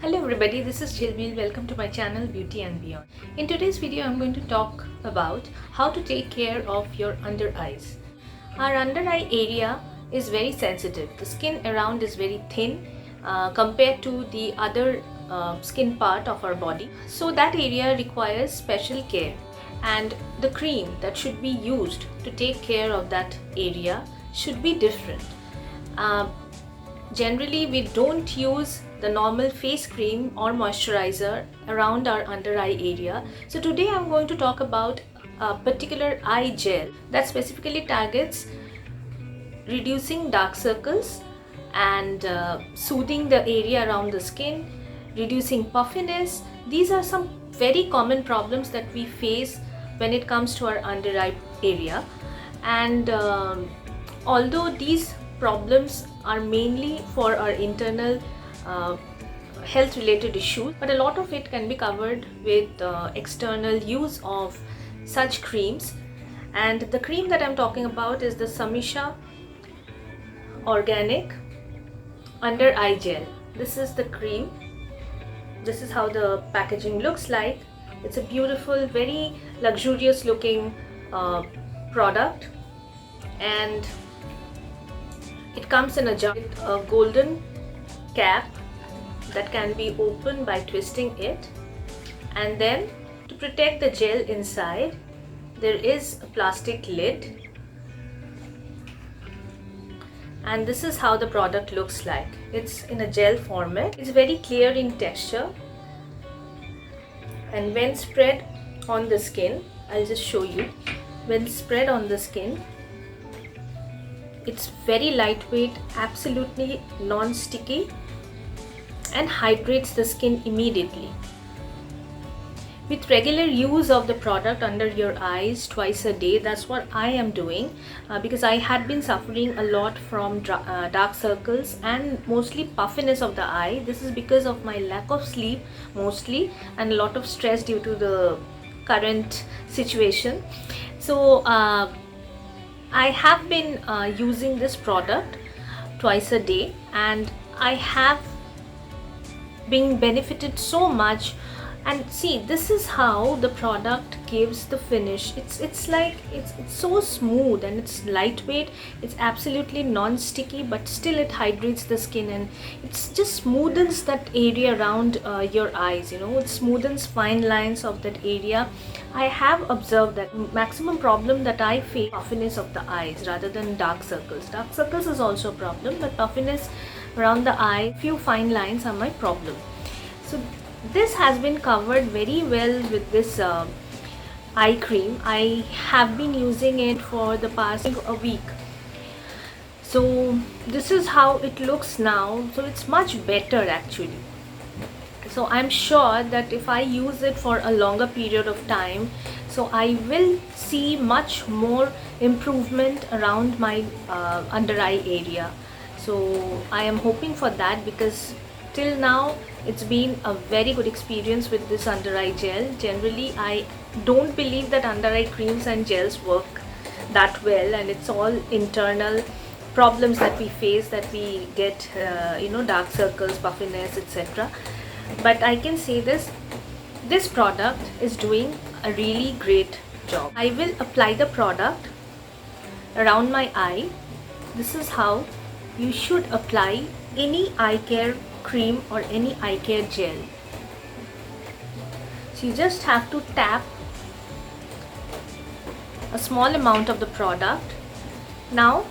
Hello everybody, this is Jilbeel. Welcome to my channel Beauty and Beyond. In today's video, I'm going to talk about how to take care of your under eyes. Our under eye area is very sensitive. The skin around is very thin compared to the other skin part of our body. So that area requires special care, and the cream that should be used to take care of that area should be different. Generally, we don't use the normal face cream or moisturizer around our under eye area. So today I'm going to talk about a particular eye gel that specifically targets reducing dark circles and soothing the area around the skin, reducing puffiness. These are some very common problems that we face when it comes to our under eye area, and although these problems are mainly for our internal health related issues, but a lot of it can be covered with external use of such creams. And the cream that I'm talking about is the Samisha Organic Under Eye Gel. This is the cream. This is how the packaging looks like. It's a beautiful, very luxurious looking product, and it comes in a jar with a golden cap that can be opened by twisting it, and then to protect the gel inside there is a plastic lid, and this is how the product looks like. It's in a gel format. It's very clear in texture, and when spread on the skin, I'll just show you. When spread on the skin, it's very lightweight, absolutely non-sticky, and hydrates the skin immediately. With regular use of the product under your eyes twice a day, that's what I am doing because I had been suffering a lot from dark circles and mostly puffiness of the eye. This is because of my lack of sleep mostly, and a lot of stress due to the current situation. So I have been using this product twice a day, and I have been benefited so much. And see, this is how the product gives the finish. It's like it's so smooth and it's lightweight. It's absolutely non-sticky, but still it hydrates the skin, and it's just smoothens that area around your eyes. You know, it smoothens fine lines of that area. I have observed that maximum problem that I face puffiness of the eyes rather than dark circles. Dark circles is also a problem, but puffiness around the eye, few fine lines are my problem. So this has been covered very well with this eye cream. I have been using it for the past a week. So this is how it looks now. So it's much better actually. So I'm sure that if I use it for a longer period of time, so I will see much more improvement around my under eye area. So I am hoping for that, because till now it's been a very good experience with this under eye gel. Generally, I don't believe that under eye creams and gels work that well, and it's all internal problems that we face, that we get dark circles, puffiness, etc. But I can say this product is doing a really great job. I will apply the product around my eye. This is how you should apply any eye care cream or any eye care gel. So you just have to tap a small amount of the product. Now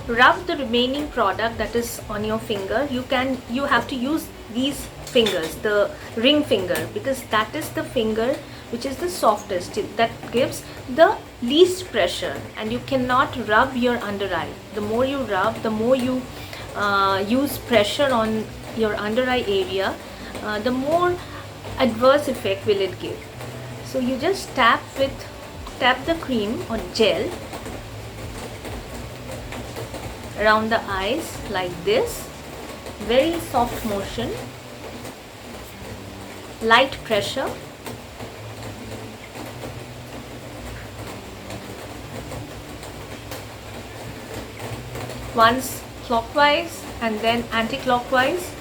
rub the remaining product that is on your finger. You have to use these fingers, the ring finger, because that is the finger which is the softest, that gives the least pressure, and you cannot rub your under eye. The more you rub, the more you use pressure on your under eye area, the more adverse effect will it give. So you just tap the cream or gel around the eyes like this. Very soft motion, light pressure. Once clockwise and then anti-clockwise.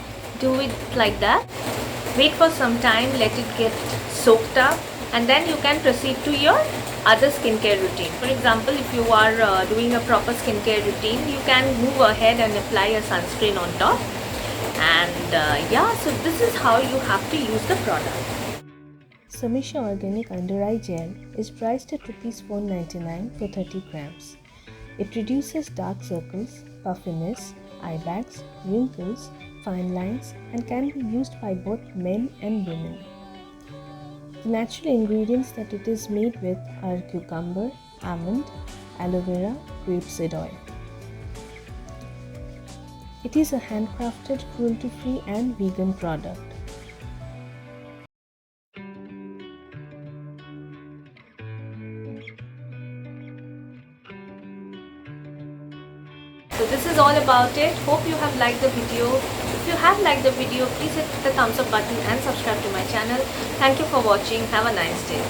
do it like that. Wait for some time, let it get soaked up, and then you can proceed to your other skincare routine. For example, if you are doing a proper skincare routine, you can move ahead and apply a sunscreen on top. And yeah, so this is how you have to use the product. Samisha Organic Under Eye Gel is priced at Rs 499 for 30 grams. It reduces dark circles, puffiness, eye bags, wrinkles, fine lines, and can be used by both men and women. The natural ingredients that it is made with are cucumber, almond, aloe vera, grapeseed oil. It is a handcrafted, cruelty-free and vegan product. So this is all about it. Hope you have liked the video. If you have liked the video, please hit the thumbs up button and subscribe to my channel. Thank you for watching. Have a nice day.